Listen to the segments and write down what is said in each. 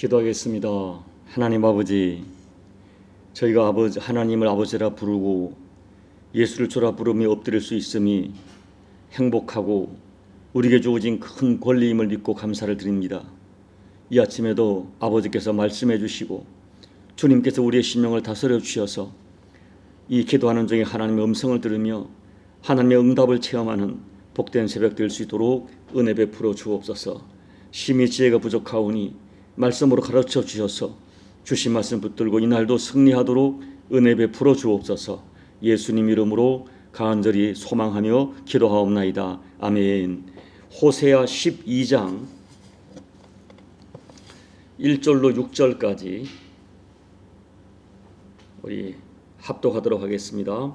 기도하겠습니다. 하나님 아버지, 저희가 하나님을 아버지라 부르고 예수를 주라 부르며 엎드릴 수 있음이 행복하고 우리에게 주어진 큰 권리임을 믿고 감사를 드립니다. 이 아침에도 아버지께서 말씀해 주시고 주님께서 우리의 심령을 다스려 주셔서 이 기도하는 중에 하나님의 음성을 들으며 하나님의 응답을 체험하는 복된 새벽 될 수 있도록 은혜 베풀어 주옵소서. 심히 지혜가 부족하오니 말씀으로 가르쳐 주셔서 주신 말씀 붙들고 이날도 승리하도록 은혜 베풀어 주옵소서. 예수님 이름으로 간절히 소망하며 기도하옵나이다. 아멘. 호세아 12장 1절로 6절까지 우리 합독하도록 하겠습니다.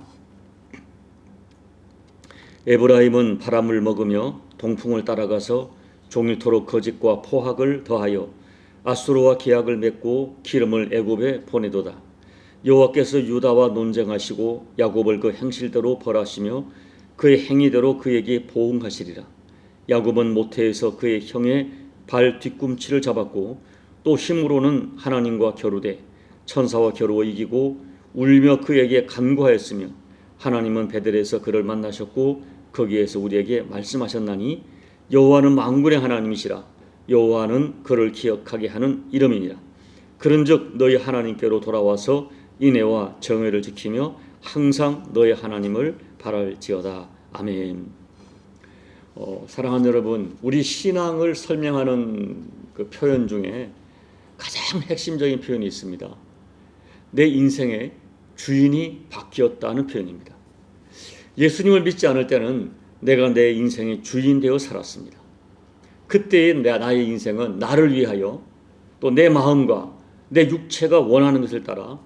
에브라임은 바람을 먹으며 동풍을 따라가서 종일토록 거짓과 포악을 더하여 아수르와 계약을 맺고 기름을 애굽에 보내도다. 여호와께서 유다와 논쟁하시고 야곱을 그 행실대로 벌하시며 그의 행위대로 그에게 보응하시리라. 야곱은 모태에서 그의 형의 발 뒤꿈치를 잡았고 또 힘으로는 하나님과 겨루되 천사와 겨루어 이기고 울며 그에게 간구하였으며 하나님은 베델에서 그를 만나셨고 거기에서 우리에게 말씀하셨나니 여호와는 만군의 하나님이시라. 여호와는 그를 기억하게 하는 이름이니라. 그런즉 너희 하나님께로 돌아와서 인애와 정의를 지키며 항상 너희 하나님을 바랄지어다. 아멘. 사랑하는 여러분, 우리 신앙을 설명하는 그 표현 중에 가장 핵심적인 표현이 있습니다. 내 인생의 주인이 바뀌었다는 표현입니다. 예수님을 믿지 않을 때는 내가 내 인생의 주인 되어 살았습니다. 그때의 나의 인생은 나를 위하여 또 내 마음과 내 육체가 원하는 것을 따라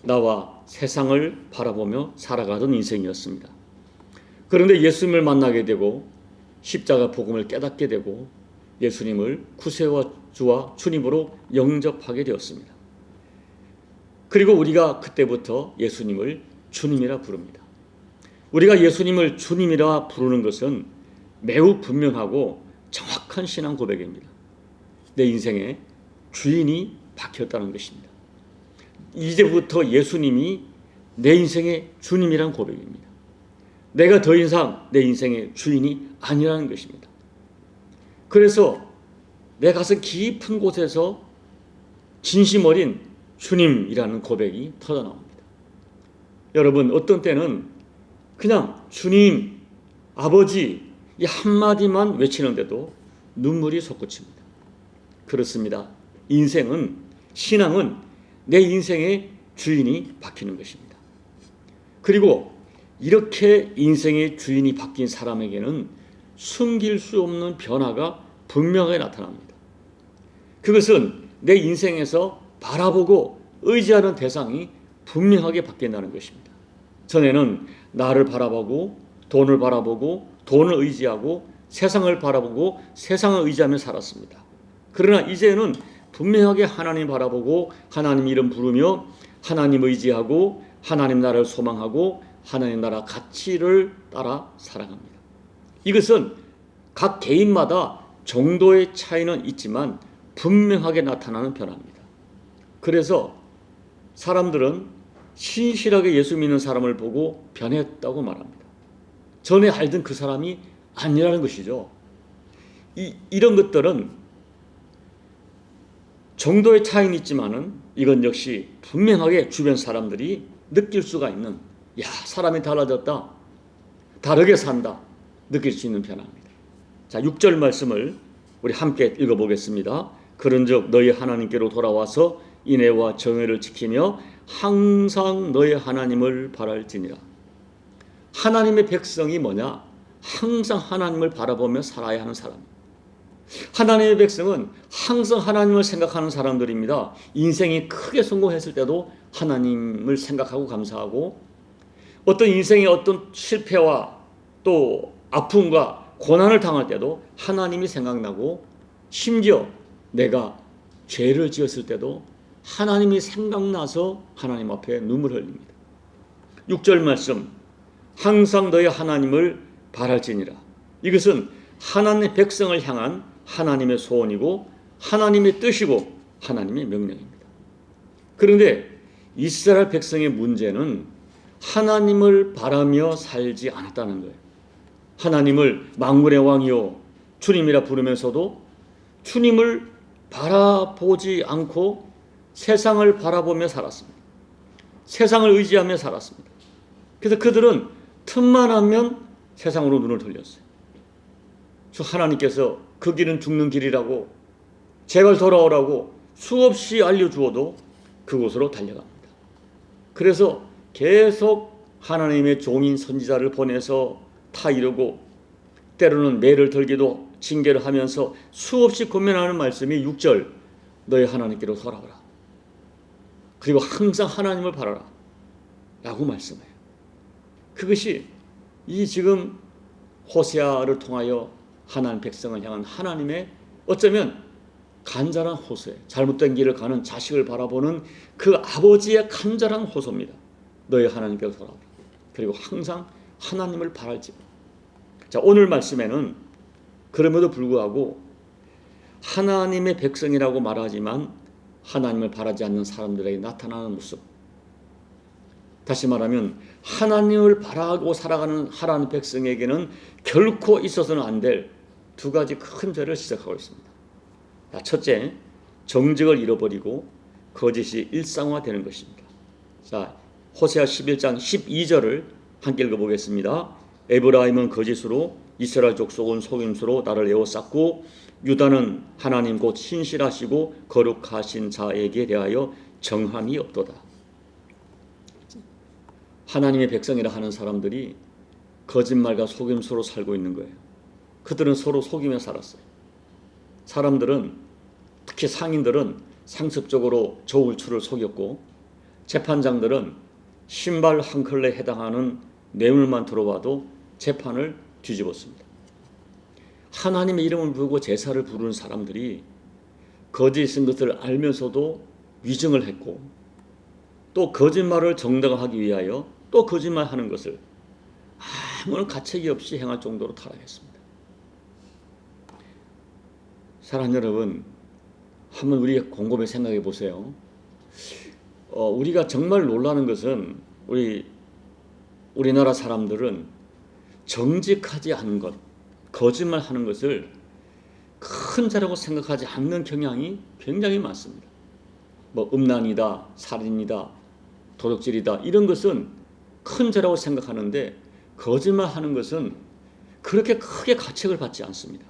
나와 세상을 바라보며 살아가던 인생이었습니다. 그런데 예수님을 만나게 되고 십자가 복음을 깨닫게 되고 예수님을 구세와 주와 주님으로 영접하게 되었습니다. 그리고 우리가 그때부터 예수님을 주님이라 부릅니다. 우리가 예수님을 주님이라 부르는 것은 매우 분명하고 정확한 신앙 고백입니다. 내 인생의 주인이 바뀌었다는 것입니다. 이제부터 예수님이 내 인생의 주님이란 고백입니다. 내가 더 이상 내 인생의 주인이 아니라는 것입니다. 그래서 내 가슴 깊은 곳에서 진심 어린 주님이라는 고백이 터져나옵니다. 여러분, 어떤 때는 그냥 주님, 아버지 이 한마디만 외치는데도 눈물이 솟구칩니다. 그렇습니다. 인생은, 신앙은 내 인생의 주인이 바뀌는 것입니다. 그리고 이렇게 인생의 주인이 바뀐 사람에게는 숨길 수 없는 변화가 분명하게 나타납니다. 그것은 내 인생에서 바라보고 의지하는 대상이 분명하게 바뀐다는 것입니다. 전에는 나를 바라보고 돈을 바라보고 돈을 의지하고 세상을 바라보고 세상을 의지하며 살았습니다. 그러나 이제는 분명하게 하나님 바라보고 하나님 이름 부르며 하나님 의지하고 하나님 나라를 소망하고 하나님 나라 가치를 따라 살아갑니다. 이것은 각 개인마다 정도의 차이는 있지만 분명하게 나타나는 변화입니다. 그래서 사람들은 신실하게 예수 믿는 사람을 보고 변했다고 말합니다. 전에 알던 그 사람이 아니라는 것이죠. 이런 것들은 정도의 차이는 있지만은 이건 역시 분명하게 주변 사람들이 느낄 수가 있는, 야, 사람이 달라졌다, 다르게 산다, 느낄 수 있는 변화입니다. 자, 6절 말씀을 우리 함께 읽어보겠습니다. 그런즉 너희 하나님께로 돌아와서 인애와 정의를 지키며 항상 너희 하나님을 바랄지니라. 하나님의 백성이 뭐냐? 항상 하나님을 바라보며 살아야 하는 사람. 하나님의 백성은 항상 하나님을 생각하는 사람들입니다. 인생이 크게 성공했을 때도 하나님을 생각하고 감사하고, 어떤 인생의 어떤 실패와 또 아픔과 고난을 당할 때도 하나님이 생각나고, 심지어 내가 죄를 지었을 때도 하나님이 생각나서 하나님 앞에 눈물 흘립니다. 6절 말씀, 항상 너희 하나님을 바랄지니라. 이것은 하나님의 백성을 향한 하나님의 소원이고 하나님의 뜻이고 하나님의 명령입니다. 그런데 이스라엘 백성의 문제는 하나님을 바라며 살지 않았다는 거예요. 하나님을 만군의 왕이요 주님이라 부르면서도 주님을 바라보지 않고 세상을 바라보며 살았습니다. 세상을 의지하며 살았습니다. 그래서 그들은 틈만 하면 세상으로 눈을 돌렸어요. 주 하나님께서 그 길은 죽는 길이라고 제발 돌아오라고 수없이 알려주어도 그곳으로 달려갑니다. 그래서 계속 하나님의 종인 선지자를 보내서 타 이르고 때로는 매를 들기도 징계를 하면서 수없이 권면하는 말씀이 6절 너희 하나님께로 돌아오라. 그리고 항상 하나님을 바라라 라고 말씀해요. 그것이 이 지금 호세아를 통하여 하나님 백성을 향한 하나님의 어쩌면 간절한 호소예요. 잘못된 길을 가는 자식을 바라보는 그 아버지의 간절한 호소입니다. 너희 하나님께로 돌아오라. 그리고 항상 하나님을 바랄지. 자, 오늘 말씀에는 그럼에도 불구하고 하나님의 백성이라고 말하지만 하나님을 바라지 않는 사람들에게 나타나는 모습. 다시 말하면 하나님을 바라고 살아가는 하나님 백성에게는 결코 있어서는 안 될 두 가지 큰 죄를 지적하고 있습니다. 첫째, 정직을 잃어버리고 거짓이 일상화되는 것입니다. 자, 호세아 11장 12절을 함께 읽어보겠습니다. 에브라임은 거짓으로 이스라엘 족속은 속임수로 나를 에워쌌고 유다는 하나님 곧 신실하시고 거룩하신 자에게 대하여 정함이 없도다. 하나님의 백성이라 하는 사람들이 거짓말과 속임수로 살고 있는 거예요. 그들은 서로 속이며 살았어요. 사람들은 특히 상인들은 상습적으로 저울추를 속였고 재판장들은 신발 한 컬레에 해당하는 뇌물만 들어와도 재판을 뒤집었습니다. 하나님의 이름을 부르고 제사를 부르는 사람들이 거짓인 것을 알면서도 위증을 했고 또 거짓말을 정당화하기 위하여 또 거짓말하는 것을 아무런 가책이 없이 행할 정도로 타락했습니다. 사랑하는 여러분, 한번 우리 곰곰이 생각해 보세요. 우리가 정말 놀라는 것은 우리나라 사람들은 정직하지 않은 것, 거짓말하는 것을 큰 죄라고 생각하지 않는 경향이 굉장히 많습니다. 음란이다, 살인이다, 도둑질이다 이런 것은 큰 죄라고 생각하는데 거짓말하는 것은 그렇게 크게 가책을 받지 않습니다.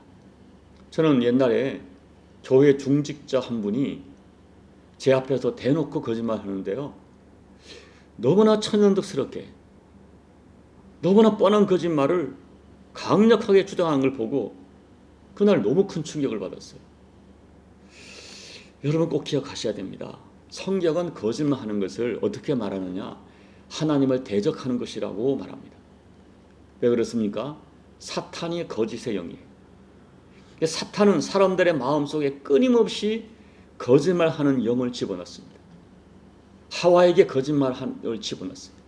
저는 옛날에 교회 중직자 한 분이 제 앞에서 대놓고 거짓말하는데요. 너무나 천연덕스럽게 너무나 뻔한 거짓말을 강력하게 주장하는 걸 보고 그날 너무 큰 충격을 받았어요. 여러분 꼭 기억하셔야 됩니다. 성경은 거짓말하는 것을 어떻게 말하느냐? 하나님을 대적하는 것이라고 말합니다. 왜 그렇습니까? 사탄이 거짓의 영이에요. 사탄은 사람들의 마음속에 끊임없이 거짓말하는 영을 집어넣습니다. 하와에게 거짓말을 집어넣습니다.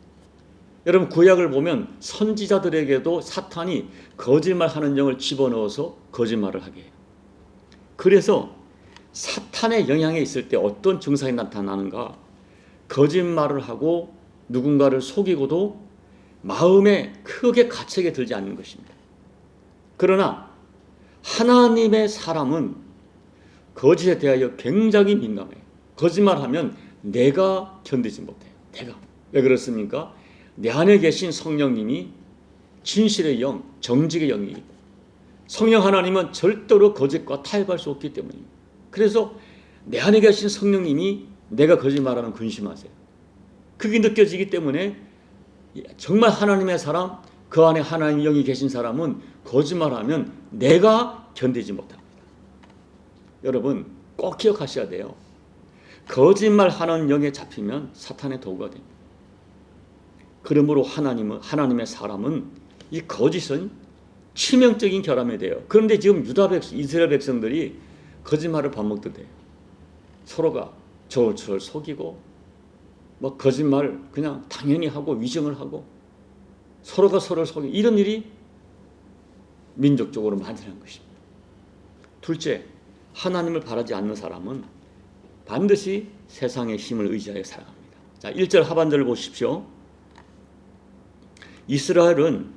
여러분 구약을 보면 선지자들에게도 사탄이 거짓말하는 영을 집어넣어서 거짓말을 하게 해요. 그래서 사탄의 영향에 있을 때 어떤 증상이 나타나는가? 거짓말을 하고 누군가를 속이고도 마음에 크게 가책에 들지 않는 것입니다. 그러나 하나님의 사람은 거짓에 대하여 굉장히 민감해요. 거짓말하면 내가 견디지 못해요. 내가. 왜 그렇습니까? 내 안에 계신 성령님이 진실의 영, 정직의 영이고 성령 하나님은 절대로 거짓과 타협할 수 없기 때문입니다. 그래서 내 안에 계신 성령님이 내가 거짓말하면 근심하세요. 그게 느껴지기 때문에 정말 하나님의 사람, 그 안에 하나님의 영이 계신 사람은 거짓말하면 내가 견디지 못합니다. 여러분 꼭 기억하셔야 돼요. 거짓말하는 영에 잡히면 사탄의 도구가 됩니다. 그러므로 하나님의 사람은 이 거짓은 치명적인 결함이 돼요. 그런데 지금 이스라엘 백성들이 거짓말을 밥 먹듯 해요. 서로가 저를 속이고 거짓말 그냥 당연히 하고 위증을 하고 서로가 서로를 속이고 이런 일이 민족적으로 많이 한 것입니다. 둘째, 하나님을 바라지 않는 사람은 반드시 세상의 힘을 의지하여 살아갑니다. 자, 1절 하반절을 보십시오. 이스라엘은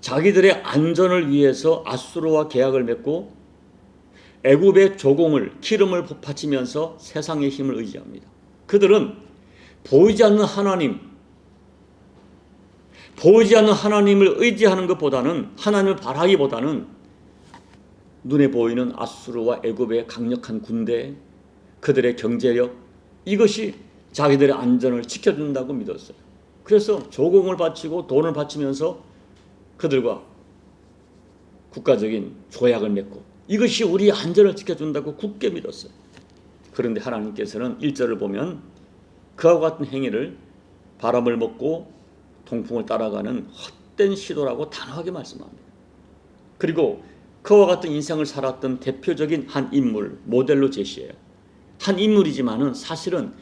자기들의 안전을 위해서 아수르와 계약을 맺고 애굽의 조공을 기름을 바치면서 세상의 힘을 의지합니다. 그들은 보이지 않는 하나님을 의지하는 것보다는, 하나님을 바라기보다는 눈에 보이는 아수르와 애굽의 강력한 군대, 그들의 경제력, 이것이 자기들의 안전을 지켜준다고 믿었어요. 그래서 조공을 바치고 돈을 바치면서 그들과 국가적인 조약을 맺고 이것이 우리의 안전을 지켜준다고 굳게 믿었어요. 그런데 하나님께서는 1절을 보면 그와 같은 행위를 바람을 먹고 동풍을 따라가는 헛된 시도라고 단호하게 말씀합니다. 그리고 그와 같은 인생을 살았던 대표적인 한 인물, 모델로 제시해요. 한 인물이지만은 사실은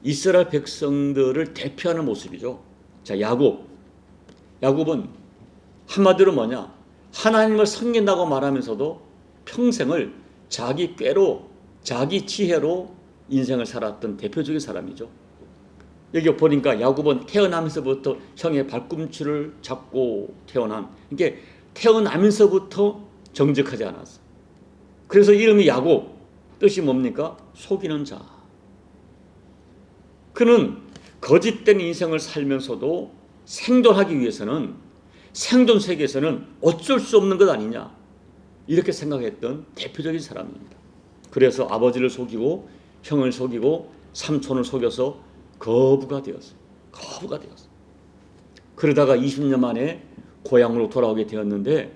이스라엘 백성들을 대표하는 모습이죠. 자, 야곱은 한마디로 뭐냐? 하나님을 섬긴다고 말하면서도 평생을 자기 꾀로, 자기 지혜로 인생을 살았던 대표적인 사람이죠. 여기 보니까 야곱은 태어나면서부터 형의 발꿈치를 잡고 태어난, 이게 태어나면서부터 정직하지 않았어. 그래서 이름이 야곱, 뜻이 뭡니까? 속이는 자. 그는 거짓된 인생을 살면서도 생존하기 위해서는, 생존 세계에서는 어쩔 수 없는 것 아니냐, 이렇게 생각했던 대표적인 사람입니다. 그래서 아버지를 속이고 형을 속이고 삼촌을 속여서 거부가 되었어요. 그러다가 20년 만에 고향으로 돌아오게 되었는데,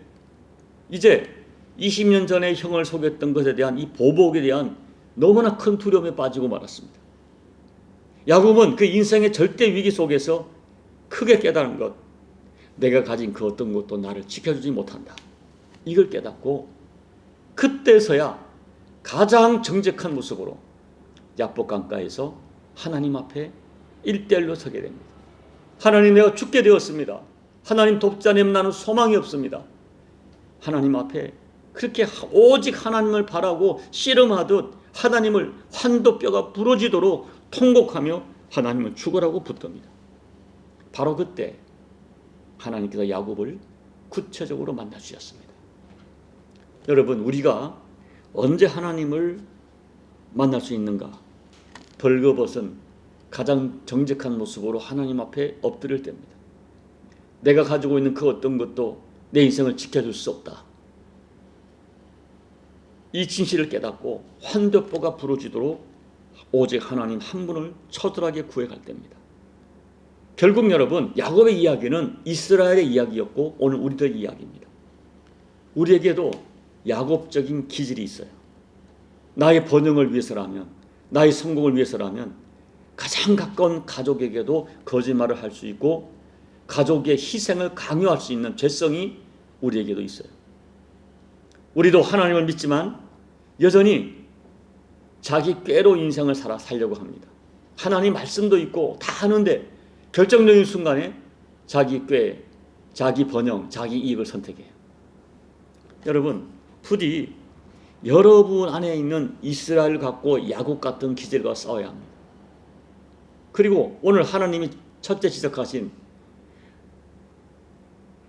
이제 20년 전에 형을 속였던 것에 대한 이 보복에 대한 너무나 큰 두려움에 빠지고 말았습니다. 야곱은 그 인생의 절대 위기 속에서 크게 깨달은 것, 내가 가진 그 어떤 것도 나를 지켜주지 못한다, 이걸 깨닫고 그때서야 가장 정직한 모습으로 야복 강가에서 하나님 앞에 1대1로 서게 됩니다. 하나님, 내가 죽게 되었습니다. 하나님 돕자님, 나는 소망이 없습니다. 하나님 앞에 그렇게 오직 하나님을 바라고 씨름하듯 하나님을 환도뼈가 부러지도록 통곡하며 하나님을 죽으라고 붙듭니다. 바로 그때 하나님께서 야곱을 구체적으로 만나 주셨습니다. 여러분, 우리가 언제 하나님을 만날 수 있는가? 벌거벗은 가장 정직한 모습으로 하나님 앞에 엎드릴 때입니다. 내가 가지고 있는 그 어떤 것도 내 인생을 지켜줄 수 없다, 이 진실을 깨닫고 환도뼈가 부러지도록 오직 하나님 한 분을 처절하게 구해갈 때입니다. 결국 여러분, 야곱의 이야기는 이스라엘의 이야기였고 오늘 우리들의 이야기입니다. 우리에게도 야곱적인 기질이 있어요. 나의 번영을 위해서라면, 나의 성공을 위해서라면 가장 가까운 가족에게도 거짓말을 할 수 있고 가족의 희생을 강요할 수 있는 죄성이 우리에게도 있어요. 우리도 하나님을 믿지만 여전히 자기 꾀로 인생을 살려고 합니다. 하나님 말씀도 있고 다 하는데 결정적인 순간에 자기 꾀, 자기 번영, 자기 이익을 선택해요. 여러분, 부디 여러분 안에 있는 이스라엘 같고 야곱 같은 기질과 싸워야 합니다. 그리고 오늘 하나님이 첫째 지적하신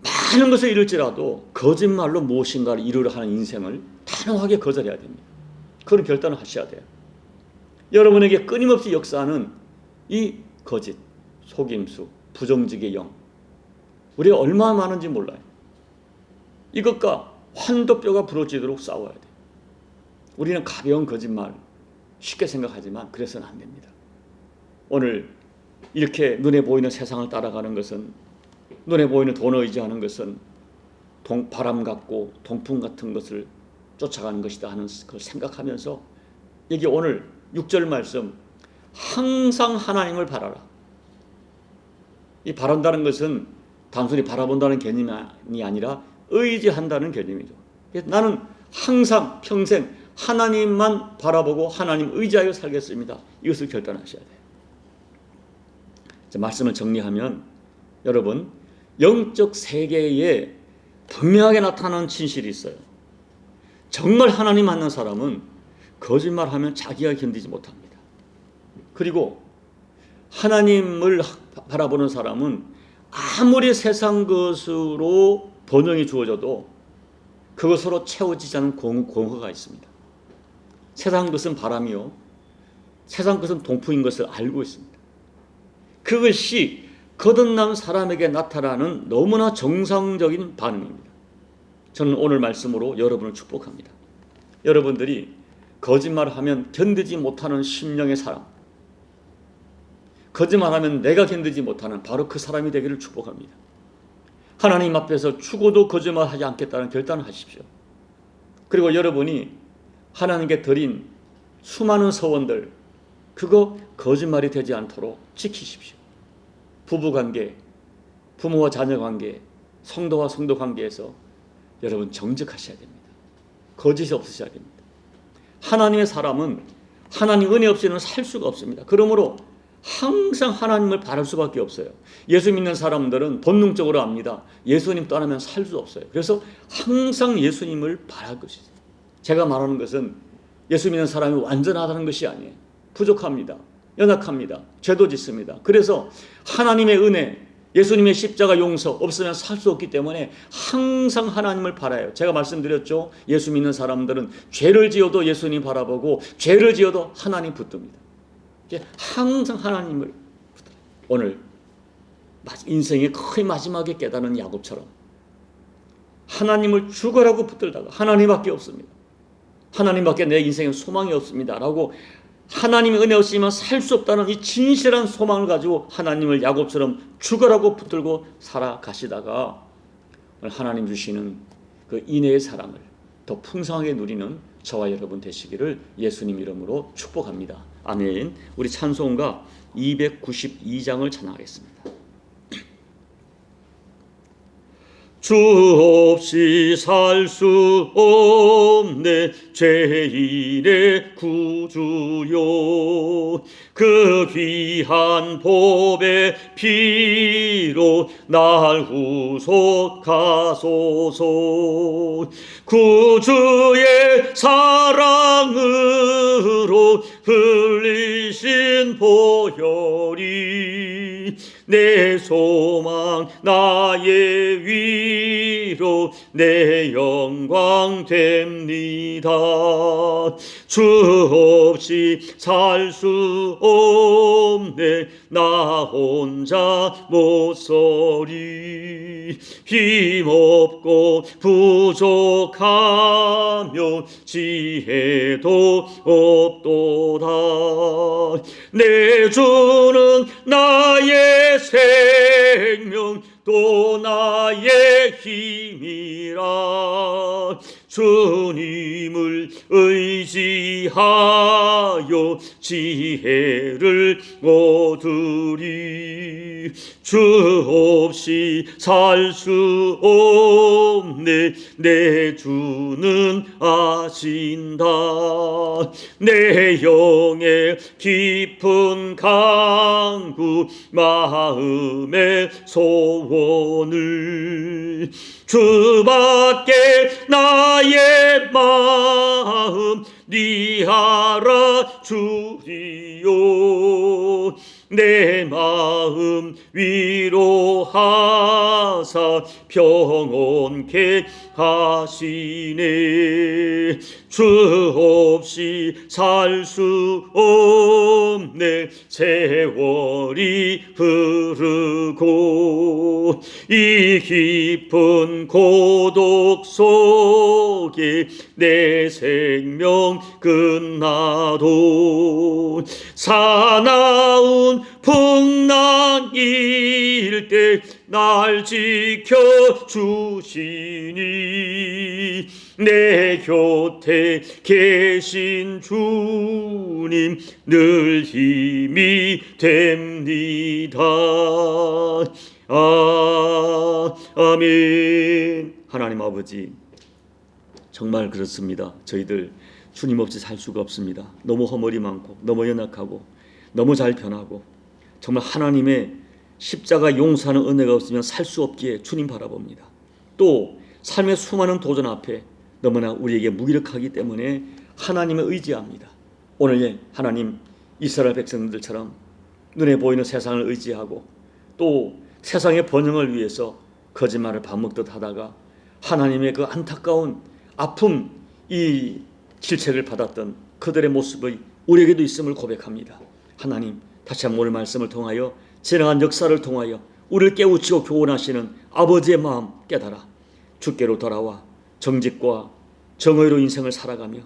많은 것을 이룰지라도 거짓말로 무엇인가를 이루려 하는 인생을 단호하게 거절해야 됩니다. 그런 결단을 하셔야 돼요. 여러분에게 끊임없이 역사하는 이 거짓, 속임수, 부정직의 영, 우리가 얼마나 많은지 몰라요. 이것과 환도뼈가 부러지도록 싸워야 돼요. 우리는 가벼운 거짓말 쉽게 생각하지만 그래서는 안 됩니다. 오늘 이렇게 눈에 보이는 세상을 따라가는 것은, 눈에 보이는 돈을 의지하는 것은 바람 같고 동풍 같은 것을 쫓아가는 것이다 하는 걸 생각하면서, 여기 오늘 6절 말씀, 항상 하나님을 바라라. 이 바란다는 것은 단순히 바라본다는 개념이 아니라 의지한다는 개념이죠. 나는 항상 평생 하나님만 바라보고 하나님 의지하여 살겠습니다, 이것을 결단하셔야 돼요. 말씀을 정리하면, 여러분, 영적 세계에 분명하게 나타나는 진실이 있어요. 정말 하나님 만난 사람은 거짓말하면 자기가 견디지 못합니다. 그리고 하나님을 바라보는 사람은 아무리 세상 것으로 번영이 주어져도 그것으로 채워지지 않은 공허가 있습니다. 세상 것은 바람이요, 세상 것은 동풍인 것을 알고 있습니다. 그것이 거듭난 사람에게 나타나는 너무나 정상적인 반응입니다. 저는 오늘 말씀으로 여러분을 축복합니다. 여러분들이 거짓말하면 견디지 못하는 심령의 사람, 거짓말하면 내가 견디지 못하는 바로 그 사람이 되기를 축복합니다. 하나님 앞에서 죽어도 거짓말하지 않겠다는 결단을 하십시오. 그리고 여러분이 하나님께 드린 수많은 서원들, 그거 거짓말이 되지 않도록 지키십시오. 부부관계, 부모와 자녀관계, 성도와 성도 관계에서 여러분 정직하셔야 됩니다. 거짓이 없으셔야 됩니다. 하나님의 사람은 하나님 은혜 없이는 살 수가 없습니다. 그러므로 항상 하나님을 바랄 수밖에 없어요. 예수 믿는 사람들은 본능적으로 압니다. 예수님 떠나면 살 수 없어요. 그래서 항상 예수님을 바랄 것이죠. 제가 말하는 것은 예수 믿는 사람이 완전하다는 것이 아니에요. 부족합니다. 연약합니다. 죄도 짓습니다. 그래서 하나님의 은혜, 예수님의 십자가 용서 없으면 살 수 없기 때문에 항상 하나님을 바라요. 제가 말씀드렸죠. 예수 믿는 사람들은 죄를 지어도 예수님 바라보고 죄를 지어도 하나님 붙듭니다. 항상 하나님을 붙들어요. 오늘 인생의 거의 마지막에 깨닫는 야곱처럼 하나님을 죽어라고 붙들다가 하나님밖에 없습니다. 하나님밖에 내 인생에 소망이 없습니다 라고 하나님의 은혜 없이만 살 수 없다는 이 진실한 소망을 가지고 하나님을 야곱처럼 죽어라고 붙들고 살아가시다가 하나님 주시는 그 인애의 사랑을 더 풍성하게 누리는 저와 여러분 되시기를 예수님 이름으로 축복합니다. 아멘. 우리 찬송가 292장을 찬양하겠습니다. 주 없이 살 수 없네 죄인의 구주요, 그 귀한 보배 피로 날 구속하소서. 구주의 사랑으로 흘리신 보혈이 내 소망 나의 위로 내 영광 됩니다. 주 없이 살 수 없네 나 혼자 못 서리. 힘없고 부족하며 지혜도 없도다. 내 주는 나의 생명 또 나의 힘이라. 주님을 의지하여 지혜를 얻으리. 주 없이 살 수 없네 내 주는 아신다. 내 영의 깊은 강구 마음의 소원을 주밖에 나의 마음 네 알아주리요. 내 마음 위로하사 평온케 하시네. 주 없이 살 수 없네 세월이 흐르고 이 깊은 고독 속에 내 생명 끝나도 사나운 풍랑일 때 날 지켜주시니 내 곁에 계신 주님 늘 힘이 됩니다. 아멘. 하나님 아버지, 정말 그렇습니다. 저희들 주님 없이 살 수가 없습니다. 너무 허물이 많고 너무 연약하고 너무 잘 변하고 정말 하나님의 십자가 용서하는 은혜가 없으면 살 수 없기에 주님 바라봅니다. 또 삶의 수많은 도전 앞에 너무나 우리에게 무기력하기 때문에 하나님을 의지합니다. 오늘 하나님 이스라엘 백성들처럼 눈에 보이는 세상을 의지하고 또 세상의 번영을 위해서 거짓말을 밥 먹듯 하다가 하나님의 그 안타까운 아픔, 이 질책을 받았던 그들의 모습이 우리에게도 있음을 고백합니다. 하나님, 다시 한번 오늘 말씀을 통하여 지나간 역사를 통하여 우리를 깨우치고 교훈하시는 아버지의 마음 깨달아 주께로 돌아와 정직과 정의로 인생을 살아가며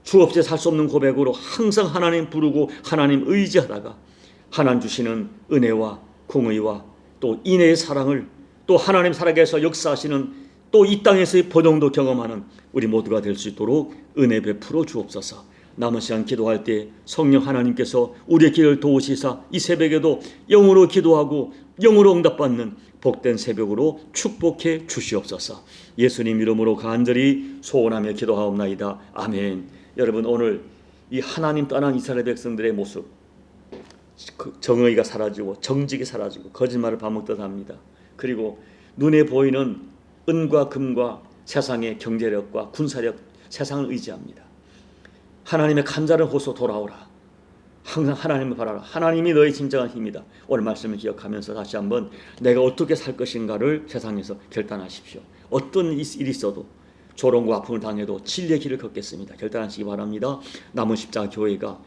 주 없이 살 수 없는 고백으로 항상 하나님 부르고 하나님 의지하다가 하나님 주시는 은혜와 공의와 또 인애의 사랑을 또 하나님 살아계셔 역사하시는 또 이 땅에서의 번영도 경험하는 우리 모두가 될 수 있도록 은혜 베풀어 주옵소서. 남은 시간 기도할 때 성령 하나님께서 우리의 기도를 도우시사 이 새벽에도 영으로 기도하고 영으로 응답받는 복된 새벽으로 축복해 주시옵소서. 예수님 이름으로 간절히 소원하며 기도하옵나이다. 아멘. 여러분, 오늘 이 하나님 떠난 이스라엘 백성들의 모습, 정의가 사라지고 정직이 사라지고 거짓말을 밥 먹듯 합니다. 그리고 눈에 보이는 은과 금과 세상의 경제력과 군사력, 세상을 의지합니다. 하나님의 간절한 호소 돌아오라. 항상 하나님을 바라라. 하나님이 너의 진정한 힘이다. 오늘 말씀을 기억하면서 다시 한번 내가 어떻게 살 것인가를 세상에서 결단하십시오. 어떤 일이 있어도 조롱과 아픔을 당해도 진리의 길을 걷겠습니다. 결단하시기 바랍니다. 남은 십자가 교회가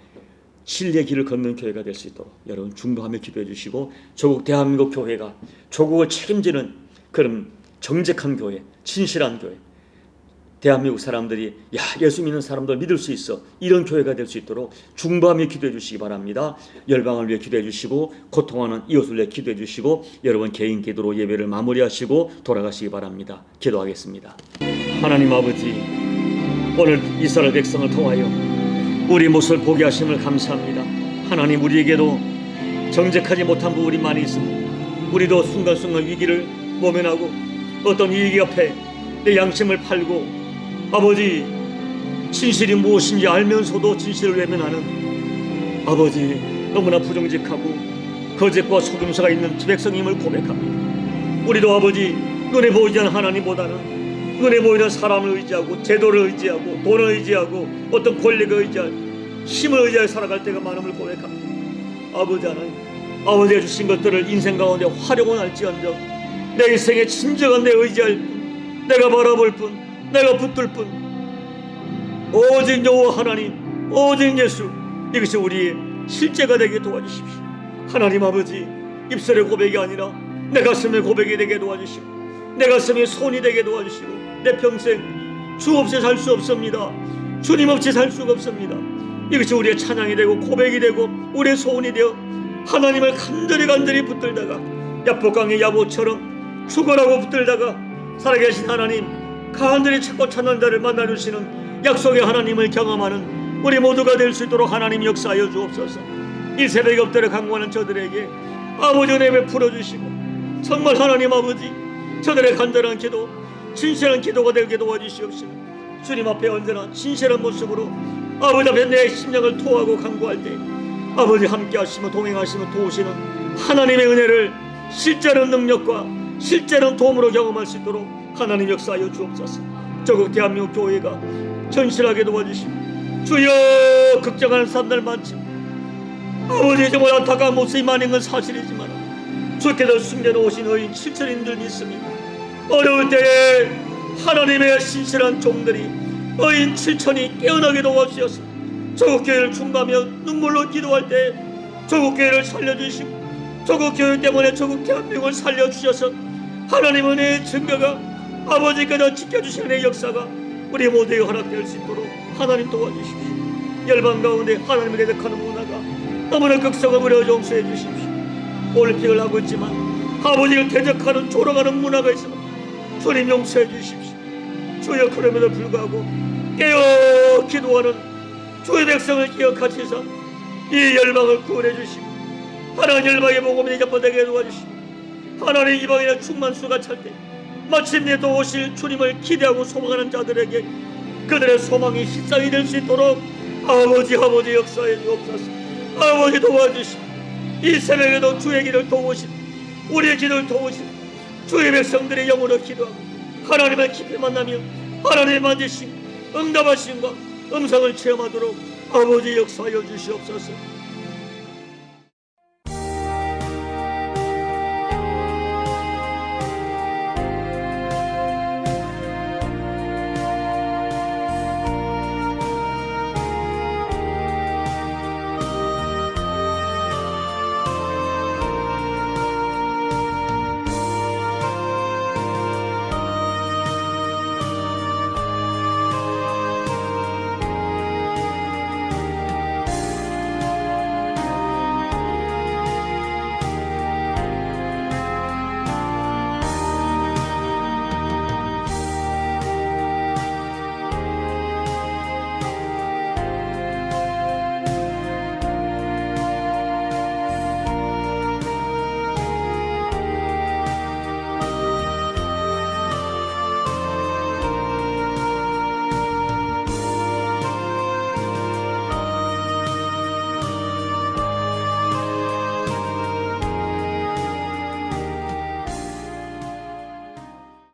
진리의 길을 걷는 교회가 될 수 있도록 여러분 중보하며 기도해 주시고, 조국 대한민국 교회가 조국을 책임지는 그런 정직한 교회, 진실한 교회, 대한민국 사람들이 예수 믿는 사람들 믿을 수 있어, 이런 교회가 될 수 있도록 중보하며 기도해 주시기 바랍니다. 열방을 위해 기도해 주시고 고통하는 이웃을 위해 기도해 주시고 여러분 개인 기도로 예배를 마무리하시고 돌아가시기 바랍니다. 기도하겠습니다. 하나님 아버지, 오늘 이스라엘 백성을 통하여 우리 모습을 보게 하심을 감사합니다. 하나님, 우리에게도 정직하지 못한 부분이 많이 있습니다. 우리도 순간순간 위기를 모면하고 어떤 이익 앞에 내 양심을 팔고 아버지 진실이 무엇인지 알면서도 진실을 외면하는 아버지 너무나 부정직하고 거짓과 속임수가 있는 백성임을 고백합니다. 우리도 아버지 눈에 보이지 않는 하나님보다는 눈에 보이는 사람을 의지하고 제도를 의지하고 돈을 의지하고 어떤 권력을 의지하고 힘을 의지하여 살아갈 때가 많음을 고백합니다. 아버지 하나님, 아버지가 주신 것들을 인생 가운데 활용은 할지언정 내 인생의 진정한 내 의지할 뿐, 내가 바라볼 뿐, 내가 붙들 뿐, 오직 여호와 하나님, 오직 예수, 이것이 우리의 실제가 되게 도와주십시오. 하나님 아버지, 입술의 고백이 아니라 내 가슴의 고백이 되게 도와주시고 내 가슴의 손이 되게 도와주시고 내 평생 주 없이 살 수 없습니다. 주님 없이 살 수가 없습니다. 이것이 우리의 찬양이 되고 고백이 되고 우리의 소원이 되어 하나님을 간절히 붙들다가 야복강의 야보처럼 죽어라고 붙들다가 살아계신 하나님 간절히 찾고 찾는 자를 만나주시는 약속의 하나님을 경험하는 우리 모두가 될 수 있도록 하나님 역사하여 주옵소서. 이 새벽에 엎드려 간구하는 저들에게 아버지 은혜 베풀어 주시고 정말 하나님 아버지 저들의 간절한 기도, 진실한 기도가 되게 도와주시옵시고 주님 앞에 언제나 진실한 모습으로 아버지 앞에 내 심령을 토하고 간구할 때 아버지 함께 하시며 동행하시며 도우시는 하나님의 은혜를 실제로는 능력과 실제로는 도움으로 경험할 수 있도록 하나님 역사하여 주옵소서. 조국 대한민국 교회가 전실하게 도와주시고 주여, 걱정하는 사람들 많지만 아버지 정말 안타까운 모습이 많은 건 사실이지만 주께서 숨겨놓으신 의인 7천인들 믿습니다. 어려울 때에 하나님의 신실한 종들이 의인 7천이 깨어나게 도와주셔서 조국 교회를 충고하며 눈물로 기도할 때 조국 교회를 살려주시고 조국 교회 때문에 조국 대한민국을 살려주셔서 하나님 은혜의 증거가 아버지께서 지켜주시는 역사가 우리 모두에게 허락될 수 있도록 하나님 도와주십시오. 열방 가운데 하나님을 대적하는 문화가 너무나 극성을 부려 용서해 주십시오. 올림픽을 하고 있지만 아버지를 대적하는 조롱하는 문화가 있으면 주님 용서해 주십시오. 주여, 그럼에도 불구하고 깨어 기도하는 주의 백성을 기억하시사 이 열방을 구원해 주시고 하나님 열방의 복음이 대접되게 도와주시고 하나님 이방인의 충만수가 찰 때 마침내 또 오실 주님을 기대하고 소망하는 자들에게 그들의 소망이 실상이 될 수 있도록 아버지 역사해 주옵소서. 아버지 도와주시고 이 새벽에도 주의 길을 도우시고 우리의 길을 도우시고 주의 백성들의 영으로 기도하고 하나님을 깊이 만나며 하나님의 만지심 응답하심과 음성을 체험하도록 아버지 역사하여 주시옵소서.